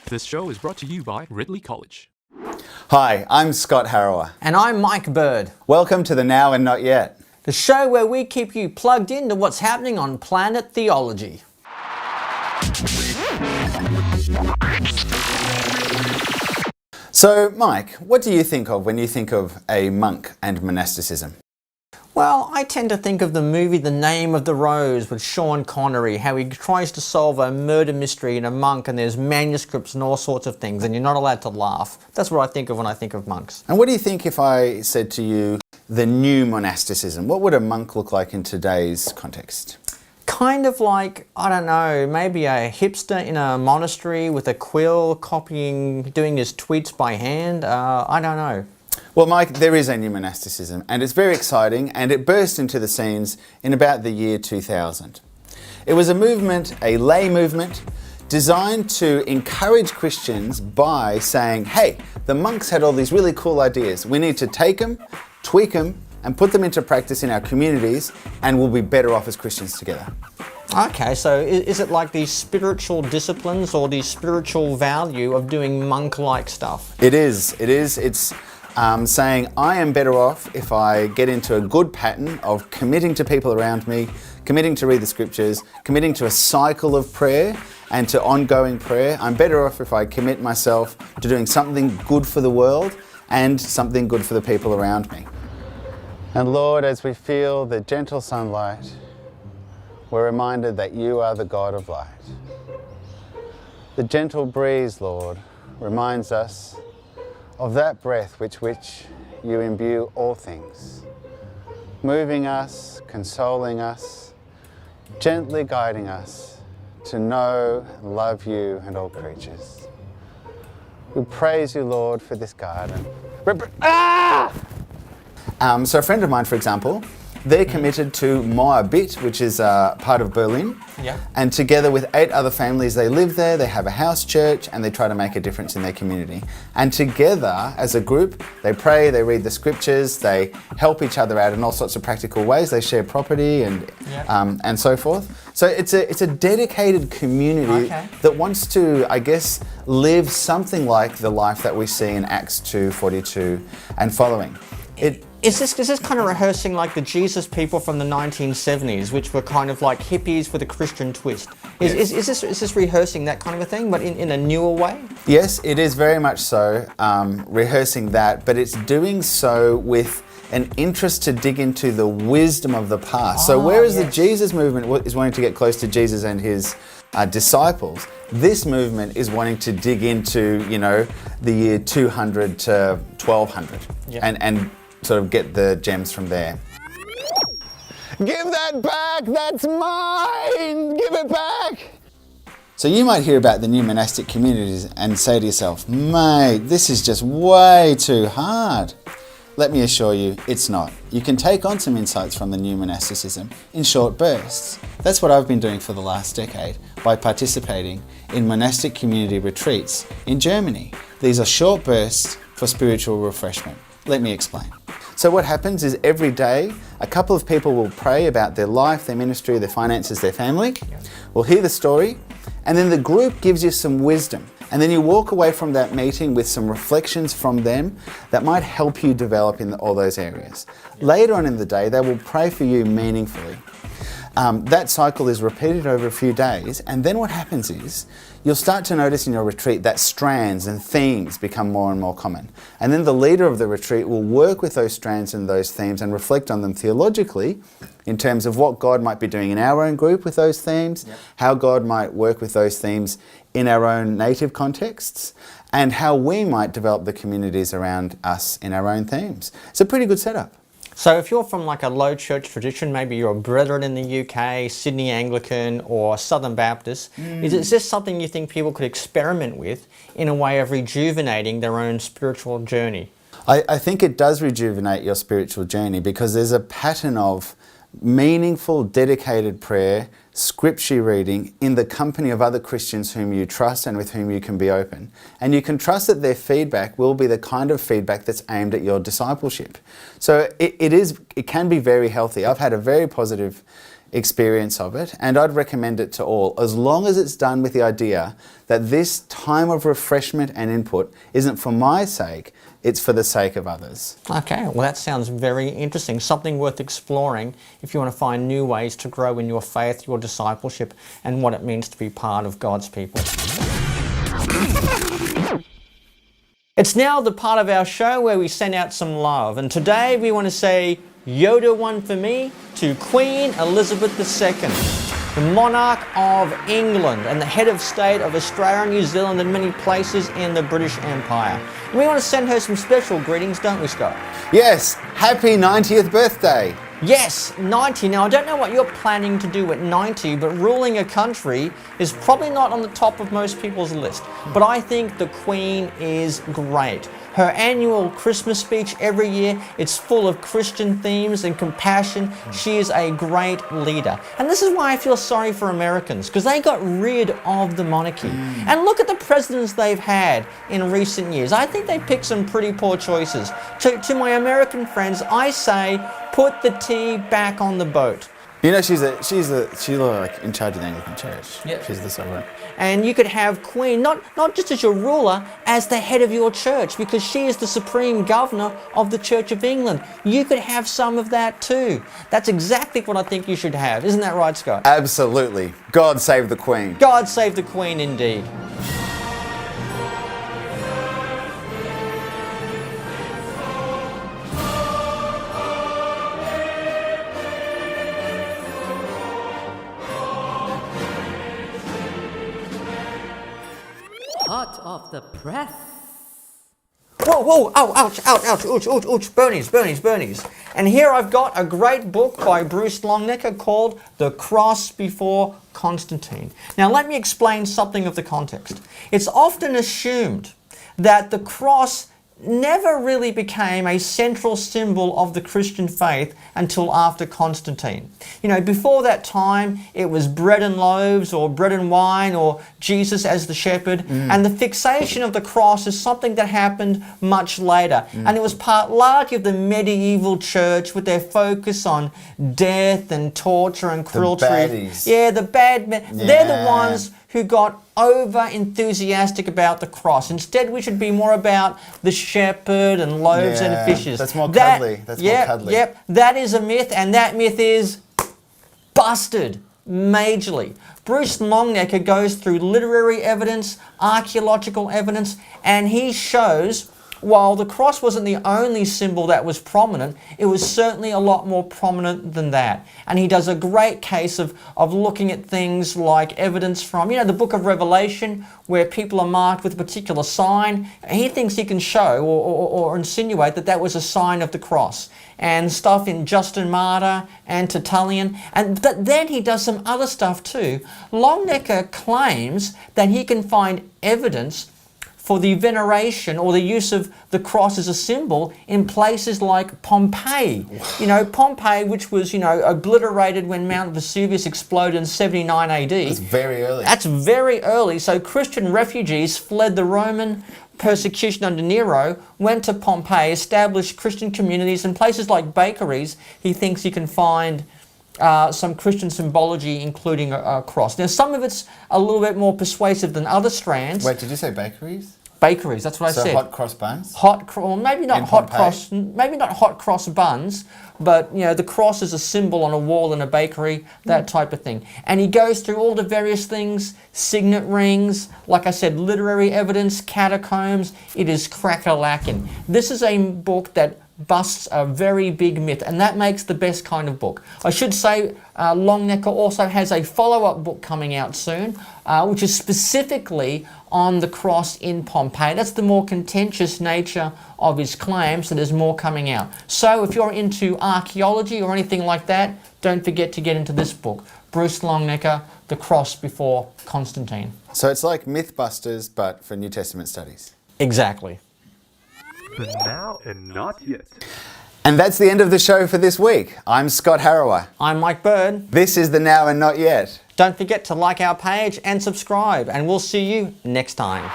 This show is brought to you by Ridley College. Hi, I'm Scott Harrower. And I'm Mike Bird. Welcome to the Now and Not Yet. The show where we keep you plugged into what's happening on planet theology. So, Mike, what do you think of when you think of a monk and monasticism? Well, I tend to think of the movie The Name of the Rose with Sean Connery, how he tries to solve a murder mystery in a monk and there's manuscripts and all sorts of things and you're not allowed to laugh. That's what I think of when I think of monks. And what do you think if I said to you, the new monasticism? What would a monk look like in today's context? Kind of like, I don't know, maybe a hipster in a monastery with a quill doing his tweets by hand. I don't know. Well, Mike, there is a new monasticism, and it's very exciting, and it burst into the scenes in about the year 2000. It was a movement, a lay movement, designed to encourage Christians by saying, hey, the monks had all these really cool ideas. We need to take them, tweak them, and put them into practice in our communities, and we'll be better off as Christians together. Okay, so is it like these spiritual disciplines or the spiritual value of doing monk-like stuff? It is. It's saying I am better off if I get into a good pattern of committing to people around me, committing to read the scriptures, committing to a cycle of prayer and to ongoing prayer. I'm better off if I commit myself to doing something good for the world and something good for the people around me. And Lord, as we feel the gentle sunlight, we're reminded that you are the God of light. The gentle breeze, Lord, reminds us of that breath with which you imbue all things, moving us, consoling us, gently guiding us to know and love you and all creatures. We praise you, Lord, for this garden. So a friend of mine, for example, they're committed to Moabit, which is part of Berlin. Yeah. And together with 8 other families, they live there, they have a house church, and they try to make a difference in their community. And together, as a group, they pray, they read the scriptures, they help each other out in all sorts of practical ways. They share property and so forth. So it's a dedicated community that wants to, I guess, live something like the life that we see in Acts 2:42 and following. Is this kind of rehearsing like the Jesus people from the 1970s, which were kind of like hippies with a Christian twist? Is this rehearsing that kind of a thing, but in a newer way? Yes, it is very much so, rehearsing that, but it's doing so with an interest to dig into the wisdom of the past. So whereas the Jesus movement is wanting to get close to Jesus and his disciples, this movement is wanting to dig into, the year 200 to 1200 and sort of get the gems from there. Give that back, that's mine, give it back. So you might hear about the new monastic communities and say to yourself, mate, this is just way too hard. Let me assure you, it's not. You can take on some insights from the new monasticism in short bursts. That's what I've been doing for the last decade by participating in monastic community retreats in Germany. These are short bursts for spiritual refreshment. Let me explain. So what happens is every day, a couple of people will pray about their life, their ministry, their finances, their family. We'll hear the story, and then the group gives you some wisdom. And then you walk away from that meeting with some reflections from them that might help you develop in all those areas. Later on in the day, they will pray for you meaningfully. That cycle is repeated over a few days, and then what happens is you'll start to notice in your retreat that strands and themes become more and more common. And then the leader of the retreat will work with those strands and those themes and reflect on them theologically in terms of what God might be doing in our own group with those themes, how God might work with those themes in our own native contexts, and how we might develop the communities around us in our own themes. It's a pretty good setup. So if you're from like a low church tradition, maybe you're a Brethren in the UK, Sydney Anglican or Southern Baptist, is this something you think people could experiment with in a way of rejuvenating their own spiritual journey? I think it does rejuvenate your spiritual journey because there's a pattern of meaningful, dedicated prayer, scripture reading in the company of other Christians whom you trust and with whom you can be open. And you can trust that their feedback will be the kind of feedback that's aimed at your discipleship. So it can be very healthy. I've had a very positive experience of it, and I'd recommend it to all, as long as it's done with the idea that this time of refreshment and input isn't for my sake, it's for the sake of others. Okay, well that sounds very interesting. Something worth exploring if you want to find new ways to grow in your faith, your discipleship, and what it means to be part of God's people. It's now the part of our show where we send out some love, and today we want to say Yoda one for me to Queen Elizabeth II, the monarch of England and the head of state of Australia, New Zealand and many places in the British Empire. And we want to send her some special greetings, don't we, Scott? Yes, happy 90th birthday. Yes, 90. Now, I don't know what you're planning to do at 90, but ruling a country is probably not on the top of most people's list. But I think the Queen is great. Her annual Christmas speech every year, it's full of Christian themes and compassion. She is a great leader. And this is why I feel sorry for Americans, because they got rid of the monarchy. And look at the presidents they've had in recent years. I think they picked some pretty poor choices. To my American friends, I say, put the tea back on the boat. You know, she's like in charge of the Anglican Church. Yeah. She's the sovereign. And you could have Queen, not just as your ruler, as the head of your church, because she is the supreme governor of the Church of England. You could have some of that too. That's exactly what I think you should have. Isn't that right, Scott? Absolutely. God save the Queen. God save the Queen indeed. Hot off the press. Whoa, whoa, oh, ouch, ouch, ouch, ouch, ouch, ouch, burnies. And here I've got a great book by Bruce Longnecker called The Cross Before Constantine. Now let me explain something of the context. It's often assumed that the cross never really became a central symbol of the Christian faith until after Constantine. You know, before that time, it was bread and loaves or bread and wine or Jesus as the shepherd. And the fixation of the cross is something that happened much later. And it was part largely of the medieval church with their focus on death and torture and cruelty. The baddies. Yeah, the bad men. Yeah. They're the ones who got over enthusiastic about the cross. Instead, we should be more about the shepherd and loaves and fishes. That's more cuddly. That's more cuddly. Yep, that is a myth, and that myth is busted majorly. Bruce Longnecker goes through literary evidence, archaeological evidence, and he shows while the cross wasn't the only symbol that was prominent, it was certainly a lot more prominent than that. And he does a great case of looking at things like evidence from, you know, the book of Revelation, where people are marked with a particular sign. He thinks he can show or insinuate that that was a sign of the cross. And stuff in Justin Martyr and Tertullian. And then he does some other stuff too. Longnecker claims that he can find evidence for the veneration or the use of the cross as a symbol in places like Pompeii. You know, Pompeii, which was, you know, obliterated when Mount Vesuvius exploded in 79 AD. That's very early. That's very early. So Christian refugees fled the Roman persecution under Nero, went to Pompeii, established Christian communities, and places like bakeries, he thinks you can find some Christian symbology, including a cross. Now, some of it's a little bit more persuasive than other strands. Wait, did you say bakeries? Bakeries, that's what I said. So hot cross buns? Well, maybe not hot cross, maybe not hot cross buns, but you know, the cross is a symbol on a wall in a bakery, that type of thing. And he goes through all the various things, signet rings, like I said, literary evidence, catacombs. It is crack-a-lackin'. This is a book that busts a very big myth, and that makes the best kind of book. I should say Longnecker also has a follow-up book coming out soon, which is specifically on the cross in Pompeii. That's the more contentious nature of his claims, so there's more coming out. So if you're into archaeology or anything like that, don't forget to get into this book, Bruce Longnecker, The Cross Before Constantine. So it's like Mythbusters, but for New Testament studies. Exactly. The now and not yet. And that's the end of the show for this week. I'm Scott Harrower. I'm Mike Bird. This is the Now and Not Yet. Don't forget to like our page and subscribe, and we'll see you next time.